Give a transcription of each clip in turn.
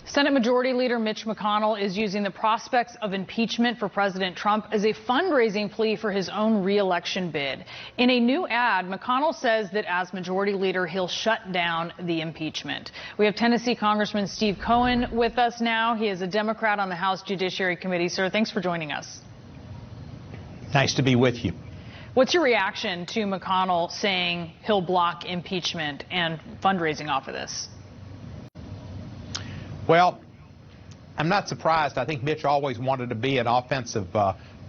Senate Majority Leader Mitch McConnell is using the prospects of impeachment for President Trump as a fundraising plea for his own re-election bid. In a new ad, McConnell says that as Majority Leader, he'll shut down the impeachment. We have Tennessee Congressman Steve Cohen with us now. He is a Democrat on the House Judiciary Committee. Sir, thanks for joining us. Nice to be with you. What's your reaction to McConnell saying he'll block impeachment and fundraising off of this? Well, I'm not surprised. I think Mitch always wanted to be an offensive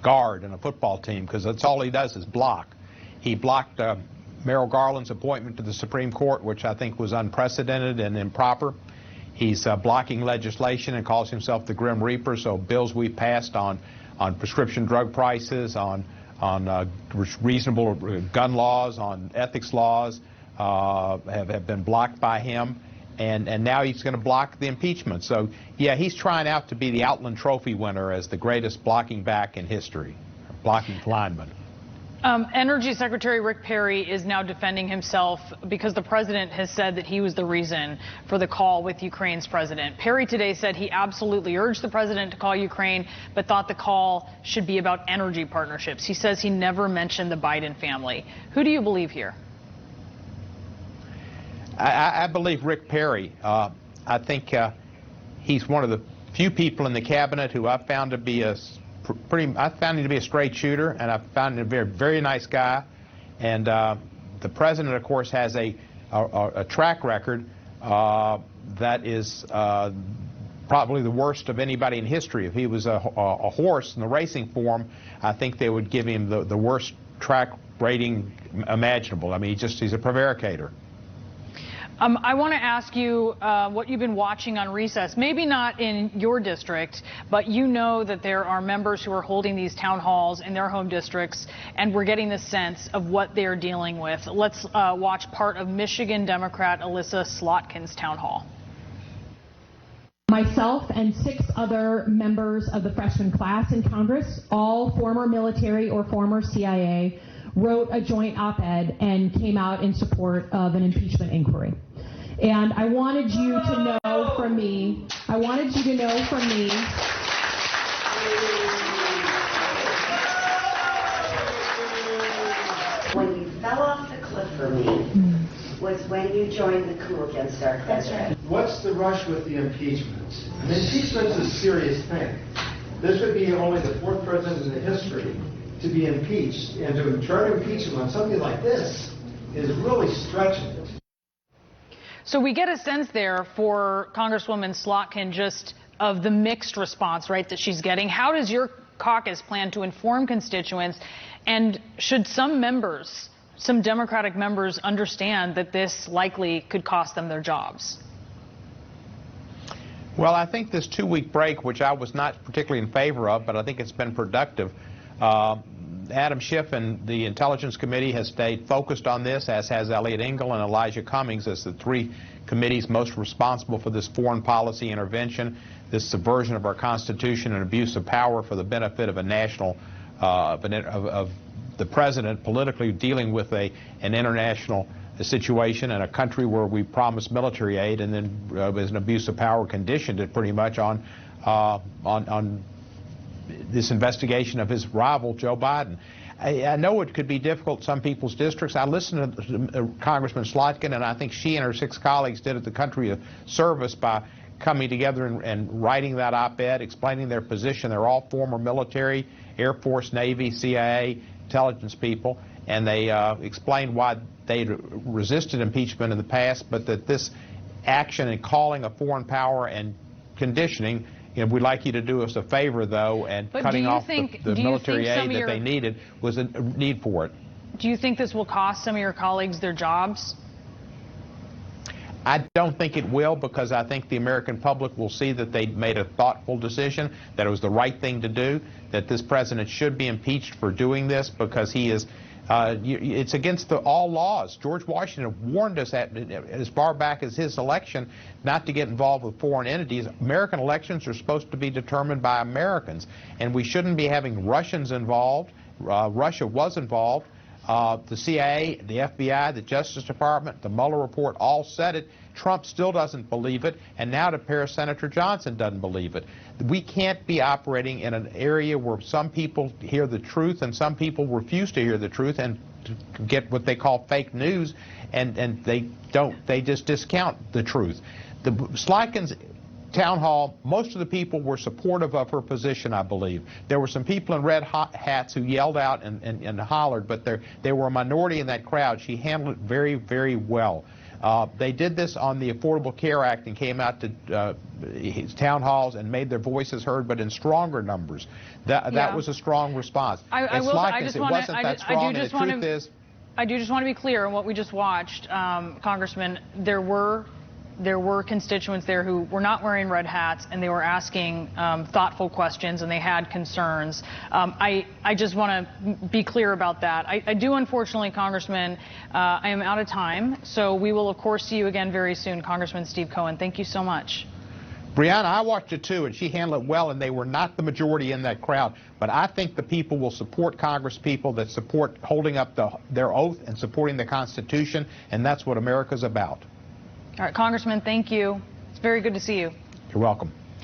guard in a football team because that's all he does is block. He blocked Merrill Garland's appointment to the Supreme Court, which I think was unprecedented and improper. He's blocking legislation and calls himself the Grim Reaper, so bills we passed on prescription drug prices, on reasonable gun laws, on ethics laws have been blocked by him. And now he's going to block the impeachment. So, yeah, he's trying out to be the Outland Trophy winner as the greatest blocking back in history, blocking lineman. Energy Secretary Rick Perry is now defending himself because the president has said that he was the reason for the call with Ukraine's president. Perry today said he absolutely urged the president to call Ukraine, but thought the call should be about energy partnerships. He says he never mentioned the Biden family. Who do you believe here? I believe Rick Perry. I think he's one of the few people in the cabinet who I've found to be I found him to be a straight shooter, and I found him to be a very nice guy. And the president, of course, has a track record that is probably the worst of anybody in history. If he was a horse in the racing form, I think they would give him the worst track rating imaginable. I mean, he's a prevaricator. I want to ask you what you've been watching on recess, maybe not in your district, but you know that there are members who are holding these town halls in their home districts, and we're getting the sense of what they're dealing with. Let's watch part of Michigan Democrat Alyssa Slotkin's town hall. Myself and 6 other members of the freshman class in Congress, all former military or former CIA, wrote a joint op-ed and came out in support of an impeachment inquiry. And I wanted you to know from me, when you fell off the cliff for me was when you joined the coup against our president. What's the rush with the impeachment? Impeachment's a serious thing. This would be only the 4th president in the history to be impeached, and to try to impeach him on something like this is really stretching it. So we get a sense there for Congresswoman Slotkin just of the mixed response, right, that she's getting. How does your caucus plan to inform constituents, and should some Democratic members understand that this likely could cost them their jobs? Well, I think this 2-week break, which I was not particularly in favor of, but I think it's been productive. Adam Schiff and the Intelligence Committee has stayed focused on this, as has Elliot Engel and Elijah Cummings as the 3 committees most responsible for this foreign policy intervention, this subversion of our Constitution and abuse of power for the benefit of a national, of the president politically dealing with an international situation in a country where we promised military aid, and then as an abuse of power conditioned it pretty much on this investigation of his rival, Joe Biden. I know it could be difficult in some people's districts. I listened to Congressman Slotkin, and I think she and her 6 colleagues did the country a service by coming together and writing that op-ed, explaining their position. They're all former military, Air Force, Navy, CIA, intelligence people, and they explained why they resisted impeachment in the past, but that this action in calling a foreign power and conditioning, we'd like you to do us a favor, though, and cutting off the military aid that they needed was a need for it. Do you think this will cost some of your colleagues their jobs? I don't think it will, because I think the American public will see that they made a thoughtful decision, that it was the right thing to do, that this president should be impeached for doing this because he is it's against all laws. George Washington warned us as far back as his election not to get involved with foreign entities. American elections are supposed to be determined by Americans, and we shouldn't be having Russians involved. Russia was involved. The CIA, the FBI, the Justice Department, the Mueller report all said it. Trump still doesn't believe it, and now it appears Senator Johnson doesn't believe it. We can't be operating in an area where some people hear the truth and some people refuse to hear the truth and to get what they call fake news, and they just discount the truth. The Slykin's town hall, most of the people were supportive of her position, I believe. There were some people in red hats who yelled out and hollered, but they were a minority in that crowd. She handled it very, very well. They did this on the Affordable Care Act and came out to his town halls and made their voices heard, but in stronger numbers. That was a strong response. I just want to be clear on what we just watched, Congressman. There were constituents there who were not wearing red hats, and they were asking thoughtful questions, and they had concerns. I just want to be clear about that. I do, unfortunately, Congressman, I am out of time, so we will, of course, see you again very soon, Congressman Steve Cohen. Thank you so much. Brianna, I watched it too, and she handled it well, and they were not the majority in that crowd. But I think the people will support Congress people that support holding up their oath and supporting the Constitution, and that's what America's about. All right, Congressman, thank you. It's very good to see you. You're welcome.